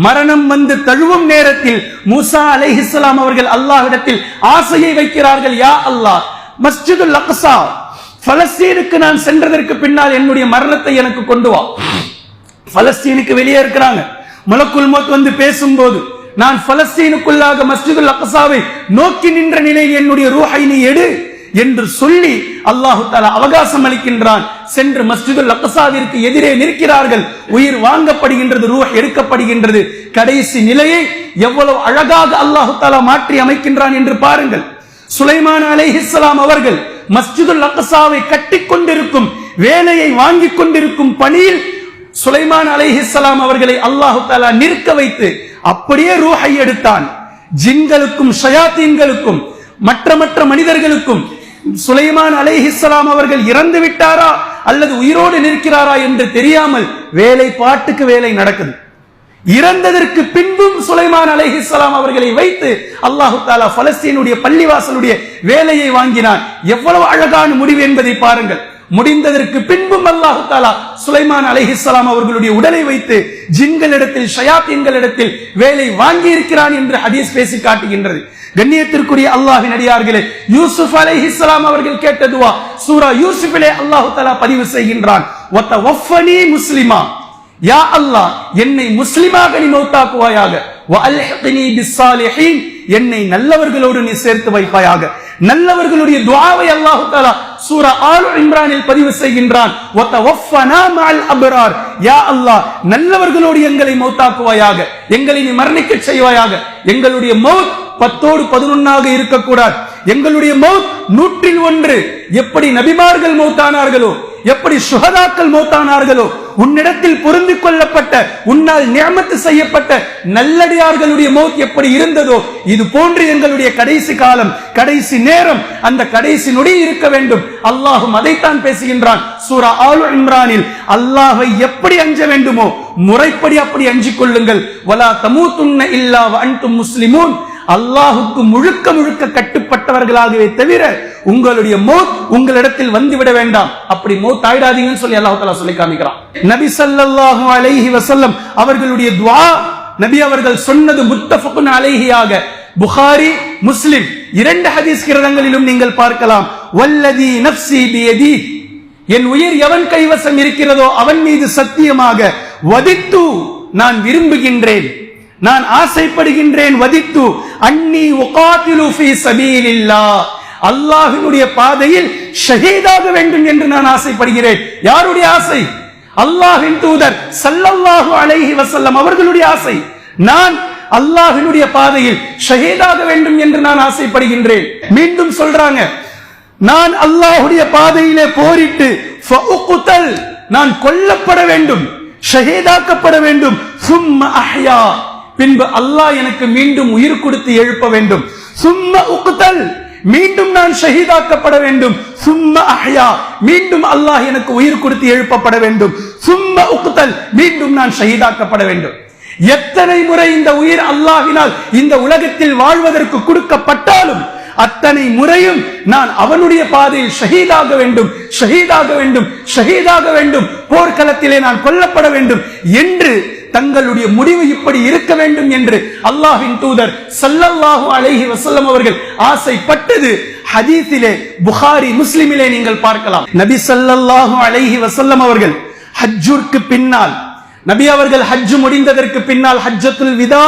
மரணம் வந்து தழுவும் நேரத்தில் மூசா அலைஹிஸ்ஸலாம் அவர்கள் அல்லாஹ்விடத்தில் ஆசையை வைக்கிறார்கள், யா அல்லாஹ், மஸ்ஜிதுல் அக்ஸா பலஸ்தீனுக்கு நான் சென்றதற்கு பின்னால் என்னுடைய மரணத்தை எனக்கு கொண்டு வா. பலஸ்தீனுக்கு வெளியே இருக்கிறாங்க. மலக்குல் மௌத் வந்து பேசும்போது, நான் பலஸ்தீனுக்குள்ளாக மஸ்ஜிதுல் அக்ஸாவை நோக்கி நின்ற நிலையில் என்னுடைய ரூஹை நீ எடு என்று சொல்லி அல்லாஹ் தஆலா அவகாசம் அளிக்கின்றான். சென்று மஸ்ஜிதுல் அக்ஸாவிற்கு எதிரே நிற்கிறார்கள். உயிர் வாங்கப்படுகின்றது, ரூஹ் எடுக்கப்படுகின்றது. கடைசி நிலையை எவ்வளவு அழகாக அல்லாஹ் தஆலா மாற்றி அமைக்கின்றான் என்று பாருங்கள். சுலைமான் அலைஹிஸ்ஸலாம் அவர்கள் மஸ்ஜிதுல் அக்ஸாவை கட்டிக் கொண்டிருக்கும் வேலையை வாங்கிக் கொண்டிருக்கும் பணியில் சுலைமான் அலைஹிஸ்ஸலாம் அவர்களை அல்லாஹ் தஆலா நிற்க வைத்து அப்படியே ரூஹை எடுத்தான். ஜின்களுக்கும் ஷயாத்தீன்களுக்கும் மற்ற மனிதர்களுக்கும் சுலைமான் அலைஹிஸ்ஸலாம் அவர்கள் இறந்து விட்டாரா அல்லது உயிரோடு நிற்கிறாரா என்று தெரியாமல் வேலை பாட்டுக்கு வேலை நடக்குது. இறந்ததற்கு பின்பும் சுலைமான் அலைஹிஸ்ஸலாம் அவர்களை வைத்து அல்லாஹ் தஆலா பலஸ்தீனுடைய பள்ளிவாசலுடைய வேலையை வாங்கினான். எவ்வளவு அழகான முடிவு என்பதை பாருங்கள். முடிந்ததற்கு பின்பும் அல்லாஹ் தஆலா சுலைமான் அலைஹிஸ்ஸலாம் அவர்களுடைய உடலை வைத்து ஜின்களிடத்தில் ஷயாத்தீன்களிடத்தில் வேலை வாங்கி இருக்கிறான் என்று ஹதீஸ் பேசி காட்டுகின்றது. கண்ணியத்திற்குரிய அல்லாஹ்வின் அடியார்களே, யூசுப் அலைஹிஸ்ஸலாம் அவர்கள் கேட்ட துஆ சூரா யூசுஃபிலே அல்லாஹ் தஆலா பதிவு செய்கின்றான், வத்தவஃபனி முஸ்லிமா, யா அல்லாஹ் என்னை முஸ்லிமாக நீ மௌத்தாக்குவாயாக, வ அல்ஹிக்னி பிஸ்ஸாலிஹீன், என்னை நல்லவர்களோடு நீ சேர்த்து வைப்பாயாக. நல்லவர்களுடைய துஆவை அல்லாஹ் தஆலா சூரா ஆல் இம்ரானில் பதிவு செய்கின்றான், வத்தவஃபனா மஅல் அப்ரார், யா அல்லாஹ் நல்லவர்களோடு எங்களை மௌத்தாக்குவாயாக, எங்களை நீ மரணிக்க செய்வாயாக. எங்களுடைய மௌத் 10ஓடு 11ஆக இருக்கக்கூடாது. எங்களுடைய மௌத் 101. எப்படி நபிமார்கள் மௌத்தானார்களோ, எப்படி சுஹதாக்கள் மௌத்தானார்களோ, உன்னிடத்தில் பொருந்திக் கொள்ளப்பட்ட உன்னால் நிஅமத் செய்யப்பட்ட நல்லடியார்களுடைய மௌத் எப்படி இருந்ததோ இது போன்று எங்களுடைய கடைசி காலம், கடைசி நேரம், அந்த கடைசி நொடி இருக்க வேண்டும். அல்லாஹ்வும் அதைத்தான் பேசுகின்றான் சூரா ஆல் இம்ரானில். அல்லாஹ்வை எப்படி அஞ்ச வேண்டுமோ முறைப்படி அப்படி அஞ்சிக் கொள்ளுங்கள். வலா தமூதுன்ன இல்லா வ அன்தும் முஸ்லிமூன், அல்லாஹுக்கு முழுக்க முழுக்க கட்டுப்பட்டவர்களாகவே தவிர உங்களுடைய மௌத் உங்களிடத்தில் வந்துவிட வேண்டாம். அப்படி மௌத் ஆயிடாதீங்கன்னு சொல்லி அல்லாஹ் தஆலா சொல்லி காமிக்கிறான். நபி ஸல்லல்லாஹு அலைஹி வஸல்லம் அவர்களுடைய துஆ, நபி அவர்கள் சொன்னது முத்தஃபகுன் அலைஹியாக புகாரி முஸ்லிம் 2 ஹதீஸ் கிரந்தங்களிலும் நீங்கள் பார்க்கலாம். வல்லதி நஃப்ஸி பியதி, என் உயிர் எவன் கைவசம் இருக்கிறதோ அவன் மீது சத்தியமாக, வதித்து நான் விரும்புகின்றேன், நான் ஆசைப்படுகின்றேன், வதித்து அன்னி உகாதிலு ஃபீ சபீலில்லாஹ், அல்லாஹ்வினுடைய பாதையில் ஷஹீதாக வேண்டும் என்று நான் ஆசைப்படுகிறேன். யாருடைய ஆசை? அல்லாஹ்வின் தூதர் ஸல்லல்லாஹு அலைஹி வஸல்லம் அவர்களுடைய ஆசை. நான் அல்லாஹ்வினுடைய பாதையில் ஷஹீதாக வேண்டும் என்று நான் ஆசைப்படுகின்றேன். மீண்டும் சொல்றாங்க, நான் அல்லாஹ்வுடைய பாதையிலே போரிட்டு ஃபஉக்தல், நான் கொல்லப்பட வேண்டும், ஷஹீதாக்கப்பட வேண்டும். சும்ம அஹ்யா, பின்பு அல்லாஹ் எனக்கு மீண்டும் உயிர் கொடுத்து எழுப்ப வேண்டும். சும்ம உக்தல், மீண்டும் நான் ஷஹீதாக்கப்பட வேண்டும். சும்ம அஹ்யா, மீண்டும் அல்லாஹ் எனக்கு உயிர் கொடுத்து எழுப்பப்பட வேண்டும். சும்ம உக்தல், மீண்டும் நான் ஷஹீதாக்கப்பட வேண்டும். எத்தனை முறை இந்த உயிர் அல்லாஹ்வினால் இந்த உலகத்தில் வாழ்வதற்கு கொடுக்கப்பட்டாலும் அத்தனை முறையும் நான் அவனுடைய பாதையில் ஷஹீதாக வேண்டும், ஷஹீதாக வேண்டும், ஷஹீதாக வேண்டும், போர்க்களத்திலே நான் கொல்லப்பட வேண்டும் என்று தங்களுடைய முடிவு இப்படி இருக்க வேண்டும் என்று அல்லாஹ்வின் தூதர் ஸல்லல்லாஹு அலைஹி வஸல்லம் அவர்கள் ஆசைப்பட்டது ஹதீஸிலே புகாரி முஸ்லிமிலே நீங்கள் பார்க்கலாம். நபி ஸல்லல்லாஹு அலைஹி வஸல்லம் அவர்கள் ஹஜ்ஜுக்கு பின்னால், நபி அவர்கள் ஹஜ் முடிந்ததற்கு பின்னால், ஹஜ்ஜத்துல் விதா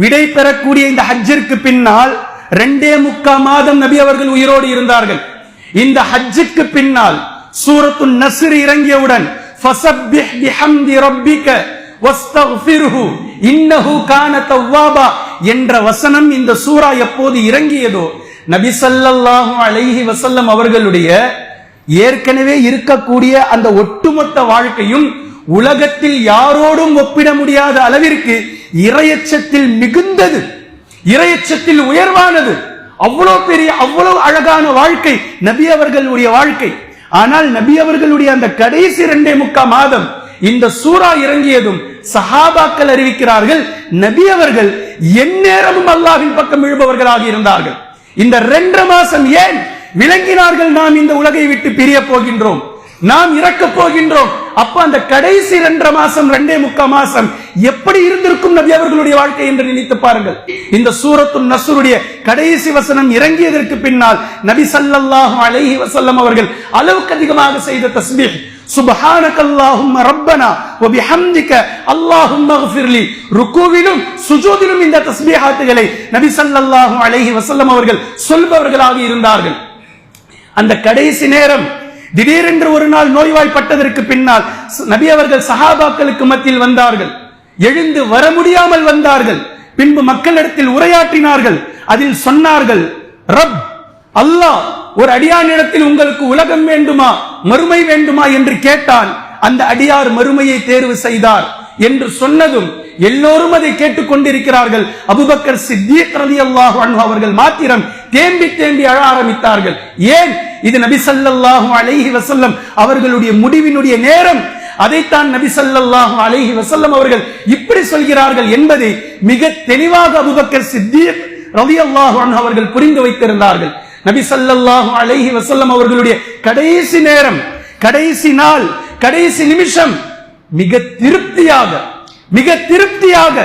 விடை பெறக்கூடிய இந்த ஹஜ்ஜிற்கு பின்னால் 2.25 மாதம் நபி அவர்கள் உயிரோடு இருந்தார்கள். இந்த ஹஜ்ஜுக்கு பின்னால் சூரத்துன் நஸ்ர் இறங்கியவுடன் ஃபஸப்பிஹ் பிஹம்தி ரப்பிக வஸ்தக்ஃபிர்ஹு இன்னஹு கான தவ்வாபா என்ற வசனம் இந்த சூரா எப்போது இறங்கியதோ நபி ஸல்லல்லாஹு அலைஹி வஸல்லம் அவர்களுடைய ஏற்கனவே இருக்கக்கூடிய அந்த ஒட்டுமொத்த வாழ்க்கையும் உலகத்தில் யாரோடும் ஒப்பிட முடியாத அளவிற்கு இறையச்சத்தில் மிகுந்தது, இறையச்சத்தில் உயர்வானது. அவ்வளவு பெரிய, அவ்வளவு அழகான வாழ்க்கை நபி அவர்களுடைய வாழ்க்கை. ஆனால் நபி அவர்களுடைய அந்த கடைசி 2.25 மாதம் இந்த சூரா இறங்கியதும் சஹாபாக்கள் அறிவிக்கிறார்கள், நபி அவர்கள் எந்நேரமும் அல்லாஹ்வின் பக்கம் எழுபவர்களாக இருந்தார்கள். இந்த 2 மாசம் ஏன் விளங்கினார்கள்? நாம் இந்த உலகை விட்டு பிரிய போகின்றோம், நாம் இறக்க போகின்றோம். அப்ப அந்த கடைசி 2.5 மாசம் 2.25 மாசம் எப்படி இருந்திருக்கும் நபி அவர்களுடைய வாழ்க்கை என்று நினைத்து பாருங்கள். இந்த சூரத்துன் நஸ்ருடைய கடைசி வசனம் இறங்கியதற்கு பின்னால் நபி ஸல்லல்லாஹு அலைஹி வஸல்லம் அவர்கள் அளவுக்கு அதிகமாக செய்த தஸ்பீஹ் சுப்ஹானக்கல்லாஹும்ம ரப்பனா வ பிஹம்திக அல்லாஹும்ம இக்ஃபிர்லி, ருக்கூவிலும் சுஜூதிலும் இந்த தஸ்பீஹாத்துகளை நபி ஸல்லல்லாஹு அலைஹி வஸல்லம் அவர்கள் சொல்பவர்களாக இருந்தார்கள். அந்த கடைசி நேரம் திடீரென்று ஒரு நாள் நோய்வாய்ப்பட்டதற்கு பின்னால் நபி அவர்கள் சஹாபாக்களுக்கு மத்தியில் வந்தார்கள். எழுந்து வர முடியாமல் வந்தார்கள். பின்பு மக்களிடத்தில் உரையாற்றினார்கள். அதில் சொன்னார்கள், ரப் அல்லாஹ் ஒரு அடியானிடத்தில் உங்களுக்கு உலகம் வேண்டுமா மறுமை வேண்டுமா என்று கேட்டான். அந்த அடியார் மறுமையை தேர்வு செய்தார் என்று சொன்னதும் எல்லோரும் அதை கேட்டுக் கொண்டிருக்கிறார்கள். அபூபக்கர் சித்தீக் ரலியல்லாஹு அன்ஹு அவர்கள் மாத்திரம் தேம்பி தேம்பி அழ ஆரம்பித்தார்கள். ஏன்? இது நபி ஸல்லல்லாஹு அலைஹி வஸல்லம் அவர்களுடைய முடிவினுடைய நேரம். அதைத்தான் நபி ஸல்லல்லாஹு அலைஹி வஸல்லம் அவர்கள் இப்படி சொல்கிறார்கள் என்பதை மிக தெளிவாக அபூபக்கர் சித்தீக் ரலியல்லாஹு அன்ஹு அவர்கள் புரிந்து வைத்திருந்தார்கள். நபி ஸல்லல்லாஹு அலைஹி வஸல்லம் அவர்களுடைய கடைசி நேரம், கடைசி நாள், கடைசி நிமிஷம் மிக திருப்தியாக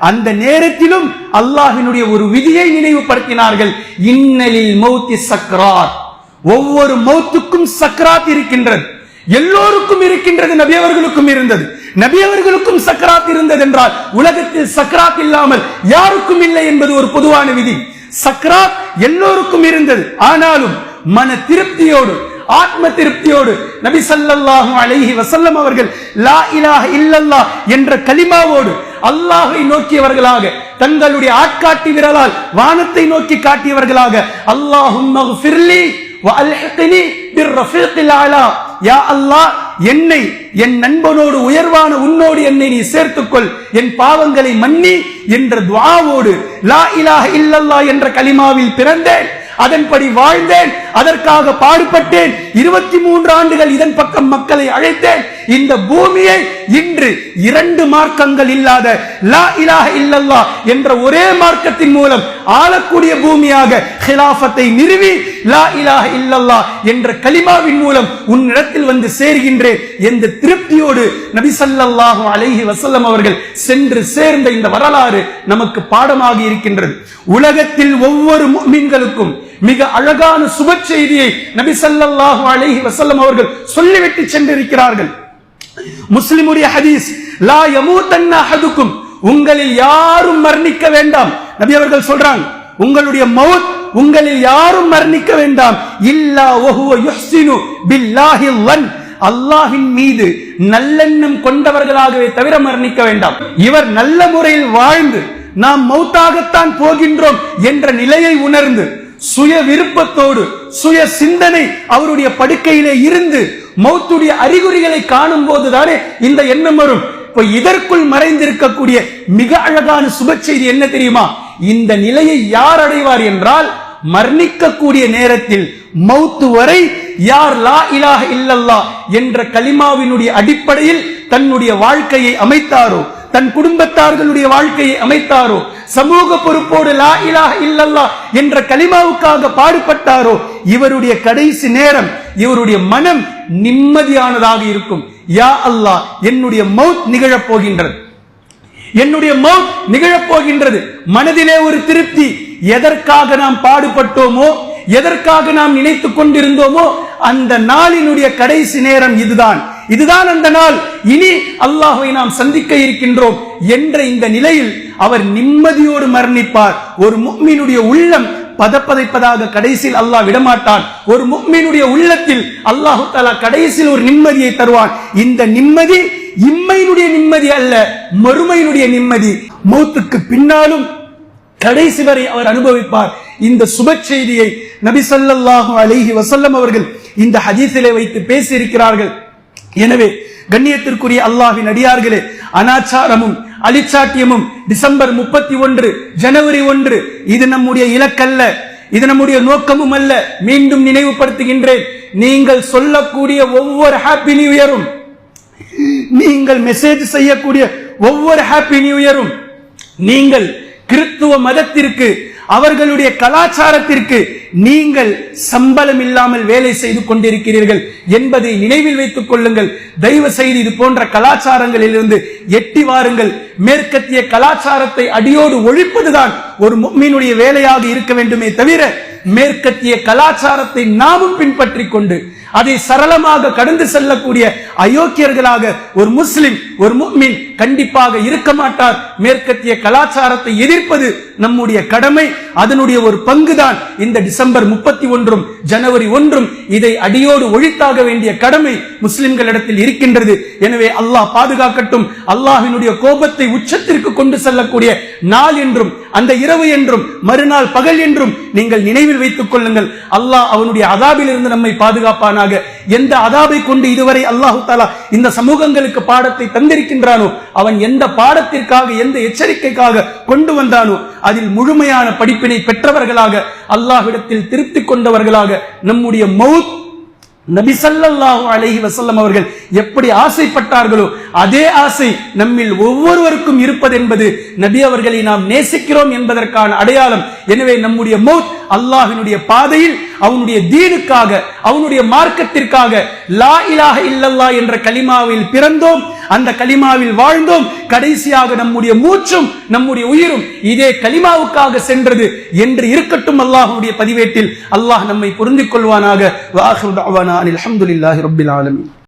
அந்த நேரத்திலும் அல்லாஹ்வினுடைய ஒரு விதியை நினைவுபடுத்தினார்கள். இன்னலில் மௌத்தி சக்ராத், ஒவ்வொரு மௌத்துக்கும் சக்ராத் இருக்கின்றது. எல்லோருக்கும் இருக்கின்றது, நபி அவர்களுக்கும் இருந்தது. நபி அவர்களுக்கும் சக்ராத் இருந்தது என்றால் உலகத்தில் சக்ராத் இல்லாமல் யாருக்கும் இல்லை என்பது ஒரு பொதுவான விதி. சக்ராத் எல்லோருக்கும் இருந்தது. ஆனாலும் மன திருப்தியோடு, ஆத்ம திருப்தியோடு நபி ஸல்லல்லாஹு அலைஹி வஸல்லம் அவர்கள் லா இலாஹ இல்லல்லாஹ் என்ற கலிமாவோடு அல்லாஹ்வை நோக்கியவர்களாக, தங்களுடைய ஆட்காட்டி விரலால் வானத்தை நோக்கி காட்டியவர்களாக, அல்லாஹும்ம இக்ஃபிர்லி வ அல்ஹிக்னி பிர்ரஃபீகில் அலா, யா அல்லாஹ் என்னை என் நண்பனோடு உயர்வான உன்னோடு என்னை நீ சேர்த்துக்கொள், என் பாவங்களை மன்னி என்ற துஆவோடு லா இலாஹ இல்லல்லாஹ் என்ற கலிமாவில் பிறந்தேன், அதன்படி வாழ்ந்தேன், அதற்காக பாடுபட்டேன், 23 ஆண்டுகள் இதன் பக்கம் மக்களை அழைத்தேன். இந்த பூமியை இன்று 2 மார்க்கங்கள் இல்லாத லா இலாஹ இல்லல்லாஹ் என்ற ஒரே மார்க்கத்தின் மூலம் ஆளக்கூடிய பூமியாக ஹிலாஃபத்தை நிறுவி லா இலாஹ இல்லல்லாஹ் என்ற கலிமாவின் மூலம் உன்னிடத்தில் வந்து சேர்கின்றேன் என்ற திருப்தியோடு நபி ஸல்லல்லாஹு அலைஹி வஸல்லம் அவர்கள் சென்று சேர்ந்த இந்த வரலாறு நமக்கு பாடமாக இருக்கின்றது. உலகத்தில் ஒவ்வொரு முஃமின்களுக்கும் மிக அழகான சுப செய்தியை நபி ஸல்லல்லாஹு அலைஹி வஸல்லம் அவர்கள் சொல்லிவிட்டு சென்றிருக்கிறார்கள். முஸ்லிமுடைய ஹதீஸ், லா யமூதன்ன அஹதுக்கும், உங்களில் யாரும் மரணிக்க வேண்டாம். நபி அவர்கள் சொல்றாங்க, உங்களுடைய மௌத், உங்களில் யாரும் மரணிக்க வேண்டாம், இல்லா வஹுவ யுஹ்சினு பில்லாஹி ظن, அல்லாஹ்வின் மீது நல்லெண்ணம் கொண்டவர்களாகவே தவிர மரணிக்க வேண்டாம். இவர் நல்ல முறையில் வாழ்ந்து நாம் மௌத்தாகத்தான் போகின்றோம் என்ற நிலையை உணர்ந்து சுய விருப்பத்தோடு, சுய சிந்தனை அவருடைய படுக்கையிலே இருந்து மௌத்துடைய அறிகுறிகளை காணும் போதுதானே இந்த எண்ணம் வரும். இப்ப இதற்குள் மறைந்திருக்கக்கூடிய மிக அழகான சுப செய்தி என்ன தெரியுமா? இந்த நிலையை யார் அடைவார் என்றால், மரணிக்கக்கூடிய நேரத்தில் மௌத்து வரை யார் லா இலாஹ இல்லல்லாஹ் என்ற கலிமாவினுடைய அடிப்படையில் தன்னுடைய வாழ்க்கையை அமைத்தாரோ, தன் குடும்பத்தார்களுடைய வாழ்க்கையை அமைத்தாரோ, சமூக பொறுப்போடு லா இலாஹ இல்லல்லாஹ் என்ற கலிமாவுக்காக பாடுபட்டாரோ, இவருடைய கடைசி நேரம், இவருடைய மனம் நிம்மதியானதாக இருக்கும். யா அல்லாஹ், என்னுடைய மௌத் நிகழப் போகின்றது, என்னுடைய மௌத் நிகழப் போகின்றது. மனதிலே ஒரு திருப்தி. எதற்காக நாம் பாடுபட்டோமோ, எதற்காக நாம் நினைத்துக் கொண்டிருந்தோமோ, அந்த நாளினுடைய கடைசி நேரம் இதுதான், இதுதான் அந்த நாள், இனி அல்லாஹ்வை நாம் சந்திக்க இருக்கின்றோம் என்ற இந்த நிலையில் அவர் நிம்மதியோடு மரணிப்பார். ஒரு முஃமினுடைய உள்ளம் பதப்பதைப்பதாக கடைசியில் அல்லாஹ் விடமாட்டான். ஒரு முஃமினுடைய உள்ளத்தில் அல்லாஹு தஆலா கடைசியில் ஒரு நிம்மதியை தருவான். இந்த நிம்மதி இம்மையினுடைய நிம்மதி அல்ல, மறுமையினுடைய நிம்மதி. மௌத்துக்கு பின்னாலும் கடைசி வரை அவர் அனுபவிப்பார். இந்த சுப செய்தியை நபி ஸல்லல்லாஹு அலைஹி வஸல்லம் அவர்கள் இந்த ஹதீஸிலே வைத்து பேசி இருக்கிறார்கள். எனவே கண்ணியத்திற்குரிய அல்லாஹ்வின் அடியார்களே, அனாச்சாரமும் அலிச்சாட்டியமும் டிசம்பர் 31 ஜனவரி 1 இது நம்முடைய இலக்கல்ல, இது நம்முடைய நோக்கமும் அல்ல. மீண்டும் நினைவுபடுத்துகின்றேன், நீங்கள் சொல்லக்கூடிய ஒவ்வொரு ஹாப்பி நியூ இயரும், நீங்கள் மெசேஜ் செய்யக்கூடிய ஒவ்வொரு ஹாப்பி நியூ இயரும், நீங்கள் கிறிஸ்துவ மதத்திற்கு, அவர்களுடைய கலாச்சாரத்திற்கு நீங்கள் சம்பளம் இல்லாமல் வேலை செய்து கொண்டிருக்கிறீர்கள் என்பதை நினைவில் வைத்துக் கொள்ளுங்கள். தயவு செய்து இது போன்ற கலாச்சாரங்களில் இருந்து எட்டி வாருங்கள். மேற்கத்திய கலாச்சாரத்தை அடியோடு ஒழிப்பதுதான் ஒரு முஃமினுடைய வேலையாக இருக்க வேண்டுமே தவிர, மேற்கத்திய கலாச்சாரத்தை நாமும் பின்பற்றிக் கொண்டு அதை சரளமாக கடந்து செல்லக்கூடிய அயோக்கியர்களாக ஒரு முஸ்லிம், ஒரு முஃமின் கண்டிப்பாக இருக்க மாட்டார். மேற்கத்திய கலாச்சாரத்தை எதிர்ப்பது நம்முடைய கடமை, அதனுடைய ஒரு பங்குதான் இந்த டிசம்பர் 31 ஜனவரி 1 இதை அடியோடு ஒழித்தாக வேண்டிய கடமை முஸ்லிம்களிடத்தில் இருக்கின்றது. எனவே அல்லாஹ் பாதுகாக்கட்டும். அல்லாஹ்வினுடைய கோபத்தை உச்சத்திற்கு கொண்டு செல்லக்கூடிய நாள் என்றும், அந்த இரவு என்றும், மறுநாள் பகல் என்றும் நீங்கள் நினைவில் வைத்துக் கொள்ளுங்கள். அல்லாஹ் அவனுடைய அதாபில் இருந்து நம்மை பாதுகாப்பானாக. எந்த அதாபை கொண்டு இதுவரை அல்லாஹு தஆலா இந்த சமூகங்களுக்கு பாடத்தை தந்திருக்கின்றானோ, அவன் எந்த பாடத்திற்காக, எந்த எச்சரிக்கைக்காக கொண்டு வந்தானோ, அதில் முழுமையான படிப்பினை பெற்றவர்களாக, அல்லாஹ்விடத்தில் திருப்தி கொண்டவர்களாக நம்முடைய மௌத் நபி ஸல்லல்லாஹு அலைஹி வஸல்லம் அவர்கள் எப்படி ஆசைப்பட்டார்களோ அதே ஆசை நம்மில் ஒவ்வொருவருக்கும் இருப்பது என்பது நபி அவர்களை நாம் நேசிக்கிறோம் என்பதற்கான அடையாளம். எனவே நம்முடைய மௌத் அல்லாஹ்வினுடைய பாதையில், அவனுடைய தீனுக்காக, அவனுடைய மார்க்கத்திற்காக லா இலாஹ இல்லல்லாஹ் என்ற கலிமாவில் பிறந்தோம், அந்த கலிமாவில் வாழ்ந்தோம், கடைசியாக நம்முடைய மூச்சும் நம்முடைய உயிரும் இதே கலிமாவுக்காக சென்றது என்று இருக்கட்டும். அல்லாஹ்வுடைய பதிவேட்டில் அல்லாஹ் நம்மை பொருந்திக் கொள்வானாக. வ ஆகிரு தஅவானா அல்ஹம்துலில்லாஹி ரப்பில் ஆலமீன்.